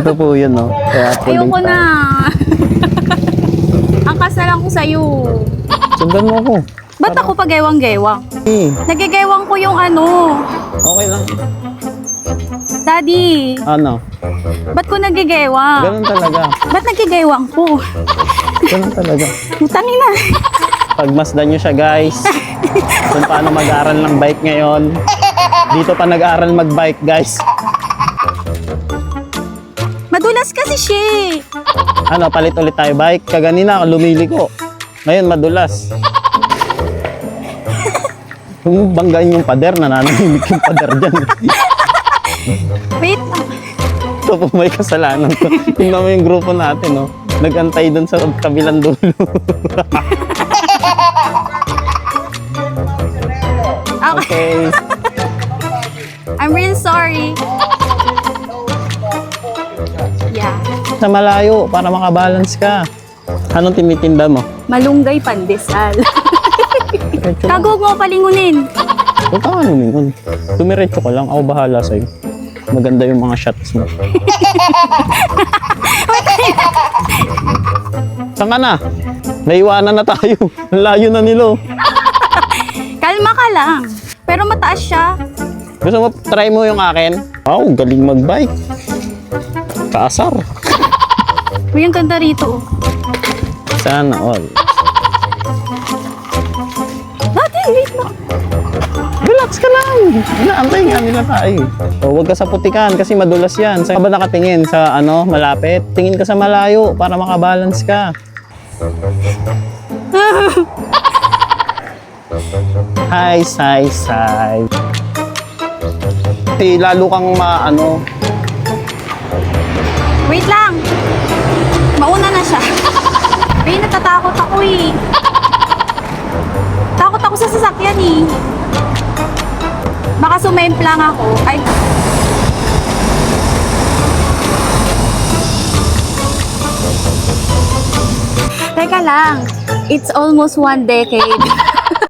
Ito po yun, no? Kaya Ayoko na. Angkas na lang ko sa'yo. Sundan mo ako. Ba't ako pag-gewang-gewang? Eh, Nagigewang ko yung ano. okay lang. Daddy, Ano? ba't ko nagigewang? Ganun talaga. Ba't nagigewang ko? Ganun talaga. Utangin na. Pagmasdan nyo siya, guys. Kung paano mag-aaral ng bike ngayon. Dito pa nag-aaral mag-bike, guys. Madulas kasi siya. Ano, palit ulit tayo bike. Kaganina, lumili ko. Ngayon, madulas. Kung mo banggain yung pader, nananahimik yung pader dyan. Wait lang. Ito po may kasalanan ko. Tingnan mo yung grupo natin, no? Nag-antay dun sa kabilang dulo. Okay. Okay. I'm real sorry. Yeah. Sa malayo, para makabalance ka. Anong tinitinda mo? Malunggay pandesal. Diretso lang. Kagog mo palingunin. Huwag ka ano nun. Dumiretso ka lang. Ako bahala sa'yo. Maganda yung mga shots mo. Saan ka na? Naiwanan na tayo. Ang layo na nilo. Kalma ka lang. Pero mataas siya. Gusto mo, try mo yung akin? Wow, galing mag-bike. Kaasar. Uy, ang ganda rito. Sana all. Daddy, wait mo. Relax ka lang. Inaantay nga nila tayo. O, huwag ka sa putikan kasi madulas yan. Saan ka ba nakatingin? Sa ano, malapit? Tingin ka sa malayo para makabalance ka. Hi, Sai, Sai. Lalo kang maano. Wait lang. Mauna na siya. Uy, natatakot ako eh. Takot ako sa sasakyan eh. Baka sumemplang ako. Ay. Teka lang. It's almost 1 decade.